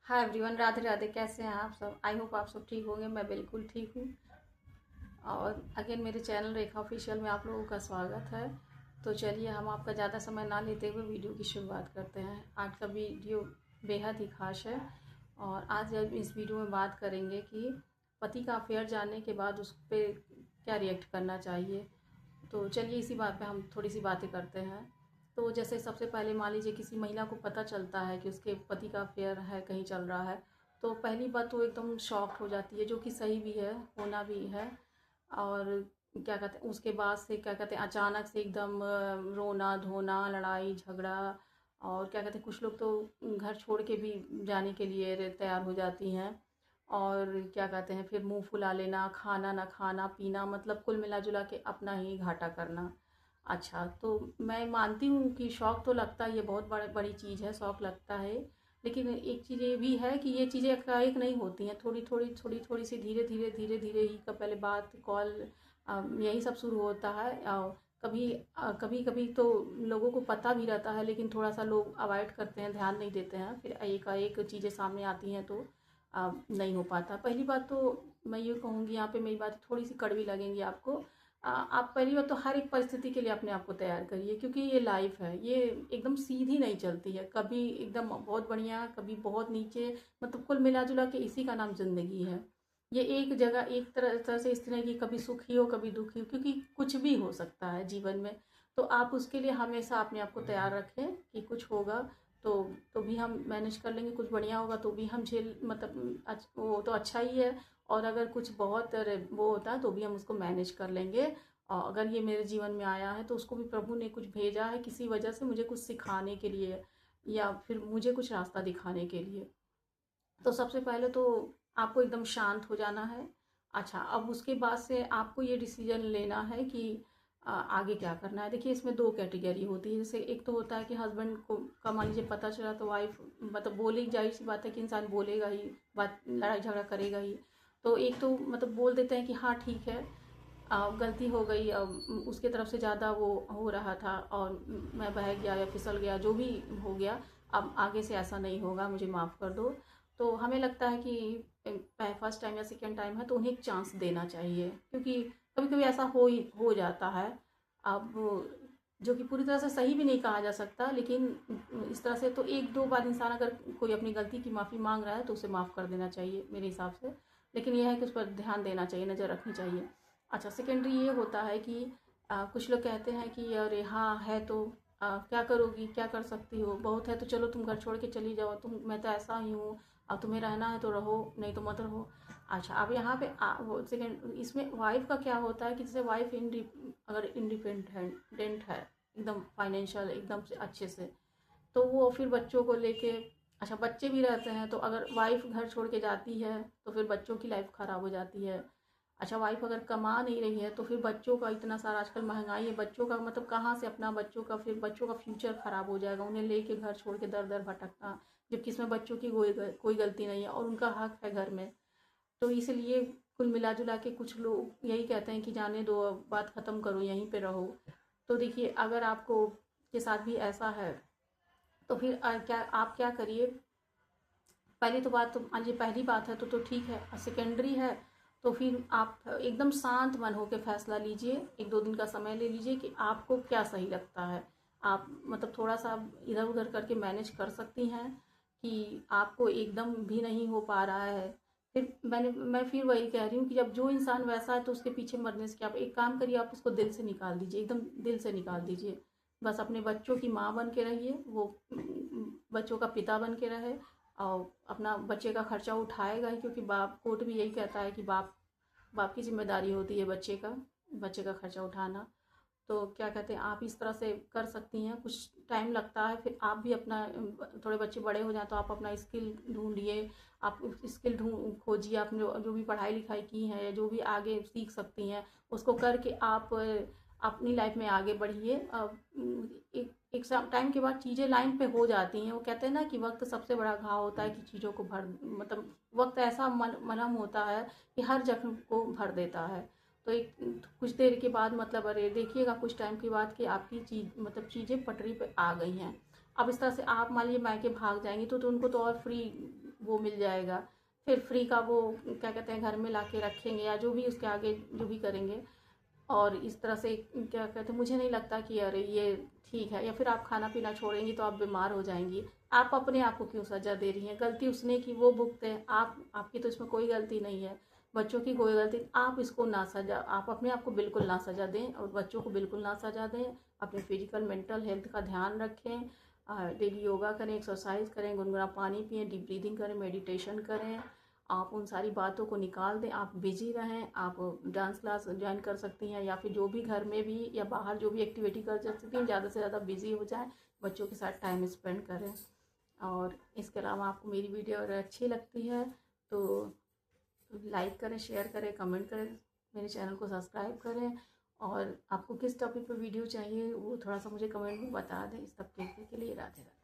Hi everyone, Radhe Radhe. कैसे हैं आप सब? आई होप आप सब ठीक होंगे। मैं बिल्कुल ठीक हूँ। और अगेन मेरे चैनल रेखा ऑफिशियल में आप लोगों का स्वागत है। तो चलिए, हम आपका ज़्यादा समय ना लेते हुए वीडियो की शुरुआत करते हैं। आज का वीडियो बेहद ही खास है और आज हम इस वीडियो में बात करेंगे कि पति का अफेयर जानने के बाद उस पर क्या रिएक्ट करना चाहिए। तो चलिए, इसी बात पे हम थोड़ी सी बातें करते हैं। तो जैसे सबसे पहले मान लीजिए किसी महिला को पता चलता है कि उसके पति का अफेयर है, कहीं चल रहा है, तो पहली बात तो एकदम शॉक्ड हो जाती है, जो कि सही भी है, होना भी है। और क्या कहते हैं, उसके बाद से क्या कहते हैं, अचानक से एकदम रोना धोना, लड़ाई झगड़ा। और क्या कहते हैं, कुछ लोग तो घर छोड़ के भी जाने के लिए तैयार हो जाती हैं। और क्या कहते हैं, फिर मुंह फुला लेना, खाना ना खाना, पीना, मतलब कुल मिला जुला के अपना ही घाटा करना। अच्छा, तो मैं मानती हूँ कि शौक तो लगता है, ये बहुत बड़ी चीज़ है, शौक लगता है। लेकिन एक चीज़ ये भी है कि ये चीज़ें एकाएक नहीं होती हैं, थोड़ी सी धीरे धीरे ही का पहले बात कॉल यही सब शुरू होता है। कभी कभी कभी तो लोगों को पता भी रहता है, लेकिन थोड़ा सा लोग अवॉइड करते हैं, ध्यान नहीं देते हैं, फिर एकाएक चीज़ें सामने आती हैं तो नहीं हो पाता। पहली बात तो मैं ये कहूँगी, यहाँ पे मेरी बात थोड़ी सी कड़वी लगेंगी आपको। आप पहली बात तो हर एक परिस्थिति के लिए अपने आप को तैयार करिए, क्योंकि ये लाइफ है, ये एकदम सीधी नहीं चलती है, कभी एकदम बहुत बढ़िया, कभी बहुत नीचे। मतलब कुल मिला जुला के इसी का नाम जिंदगी है। ये एक जगह एक तरह से इस तरह की, कभी सुखी हो कभी दुखी हो, क्योंकि कुछ भी हो सकता है जीवन में। तो आप उसके लिए हमेशा अपने आप को तैयार रखें कि कुछ होगा तो भी हम मैनेज कर लेंगे, कुछ बढ़िया होगा तो भी हम झेल, मतलब वो तो अच्छा ही है। और अगर कुछ बहुत वो होता है तो भी हम उसको मैनेज कर लेंगे। और अगर ये मेरे जीवन में आया है तो उसको भी प्रभु ने कुछ भेजा है, किसी वजह से मुझे कुछ सिखाने के लिए, या फिर मुझे कुछ रास्ता दिखाने के लिए। तो सबसे पहले तो आपको एकदम शांत हो जाना है। अच्छा, अब उसके बाद से आपको ये डिसीजन लेना है कि आगे क्या करना है। देखिए, इसमें दो कैटेगरी होती है। जैसे एक तो होता है कि हस्बैंड को का मान लीजिए पता चला तो वाइफ, मतलब बोली, जाहिर सी बात है कि इंसान बोलेगा ही, बात लड़ाई झगड़ा करेगा ही। तो एक तो मतलब बोल देते हैं कि हाँ ठीक है, गलती हो गई, उसके तरफ से ज़्यादा वो हो रहा था और मैं बह गया या फिसल गया, जो भी हो गया, अब आगे से ऐसा नहीं होगा, मुझे माफ़ कर दो। तो हमें लगता है कि फर्स्ट टाइम या सेकेंड टाइम है तो उन्हें एक चांस देना चाहिए, क्योंकि कभी कभी ऐसा हो जाता है। अब जो कि पूरी तरह से सही भी नहीं कहा जा सकता, लेकिन इस तरह से तो एक दो बार इंसान अगर कोई अपनी गलती की माफ़ी मांग रहा है तो उसे माफ़ कर देना चाहिए मेरे हिसाब से। लेकिन यह है कि उस पर ध्यान देना चाहिए, नज़र रखनी चाहिए। अच्छा, सेकेंडरी ये होता है कि कुछ लोग कहते हैं कि अरे हाँ है तो क्या करोगी, क्या कर सकती हो, बहुत है तो चलो तुम घर छोड़ के चली जाओ, तुम, मैं तो ऐसा ही हूँ, अब तुम्हें रहना है तो रहो, नहीं तो मत रहो। अच्छा, अब यहाँ पे वो सेकेंड, इसमें वाइफ का क्या होता है कि जैसे वाइफ अगर इंडिपेंडेंट है, एकदम फाइनेंशियल एकदम से अच्छे से, तो वो फिर बच्चों को लेके, अच्छा बच्चे भी रहते हैं, तो अगर वाइफ घर छोड़ के जाती है तो फिर बच्चों की लाइफ ख़राब हो जाती है। अच्छा, वाइफ अगर कमा नहीं रही है तो फिर बच्चों का इतना सारा आजकल महंगाई है, बच्चों का मतलब कहाँ से अपना बच्चों का, फिर बच्चों का फ्यूचर ख़राब हो जाएगा, उन्हें लेके घर छोड़ के दर दर भटकना, जबकि इसमें बच्चों की कोई गलती नहीं है और उनका हक है घर में। तो इसलिए कुल मिला जुला के कुछ लोग यही कहते हैं कि जाने दो, अब बात ख़त्म करो, यहीं पे रहो। तो देखिए, अगर आपको के साथ भी ऐसा है तो फिर क्या आप क्या करिए। पहली तो बात तो, हाँ जी, पहली बात है तो ठीक है, और सेकेंडरी है तो फिर आप एकदम शांत मन होकर फैसला लीजिए, एक दो दिन का समय ले लीजिए कि आपको क्या सही लगता है। आप मतलब थोड़ा सा इधर उधर करके मैनेज कर सकती हैं कि आपको एकदम भी नहीं हो पा रहा है। फिर मैं फिर वही कह रही हूँ कि जब जो इंसान वैसा है तो उसके पीछे मरने से क्या, आप एक काम करिए, आप उसको दिल से निकाल दीजिए, एकदम दिल से निकाल दीजिए। बस अपने बच्चों की माँ बन के रहिए, वो बच्चों का पिता बन के रहे, और अपना बच्चे का खर्चा उठाएगा ही, क्योंकि बाप, कोर्ट भी यही कहता है कि बाप बाप की जिम्मेदारी होती है बच्चे का खर्चा उठाना। तो क्या कहते हैं, आप इस तरह से कर सकती हैं। कुछ टाइम लगता है, फिर आप भी अपना, थोड़े बच्चे बड़े हो जाएं तो आप अपना स्किल ढूंढिए, आप स्किल ढूंढ खोजिए, आप जो भी पढ़ाई लिखाई की है या जो भी आगे सीख सकती हैं उसको करके आप अपनी लाइफ में आगे बढ़िए। एक टाइम के बाद चीज़ें लाइन पे हो जाती हैं। वो कहते हैं ना कि वक्त सबसे बड़ा घाव होता है, कि चीज़ों को भर, मतलब वक्त ऐसा मलहम होता है कि हर जख्म को भर देता है। तो एक कुछ देर के बाद, मतलब अरे देखिएगा कुछ टाइम के बाद कि आपकी चीज, मतलब चीज़ें पटरी पे आ गई हैं। अब इस तरह से आप मान लीजिए मायके भाग जाएंगी तो उनको तो और फ्री वो मिल जाएगा। फिर फ्री का वो क्या कहते हैं घर में ला के रखेंगे या जो भी उसके आगे जो भी करेंगे। और इस तरह से क्या कहते हैं, मुझे नहीं लगता कि अरे ये ठीक है। या फिर आप खाना पीना छोड़ेंगी तो आप बीमार हो जाएंगी। आप अपने आप को क्यों सज़ा दे रही हैं? गलती उसने की, वो भुगते हैं। आपकी तो इसमें कोई गलती नहीं है, बच्चों की कोई गलती। आप इसको ना सज़ा, आप अपने आप को बिल्कुल ना सज़ा दें और बच्चों को बिल्कुल ना सज़ा दें। अपने फिजिकल मेंटल हेल्थ का ध्यान रखें। डेली योगा करें, एक्सरसाइज करें, गुनगुना पानी पिएं, डीप ब्रीदिंग करें, मेडिटेशन करें। आप उन सारी बातों को निकाल दें। आप बिजी रहें। आप डांस क्लास ज्वाइन कर सकती हैं या फिर जो भी घर में भी या बाहर जो भी एक्टिविटी कर सकती हैं, ज़्यादा से ज़्यादा बिजी हो जाएं, बच्चों के साथ टाइम स्पेंड करें। और इसके अलावा आपको मेरी वीडियो अगर अच्छी लगती है तो लाइक करें, शेयर करें, कमेंट करें, मेरे चैनल को सब्सक्राइब करें। और आपको किस टॉपिक पर वीडियो चाहिए वो थोड़ा सा मुझे कमेंट में बता दें। इस तब के लिए राधे राधे।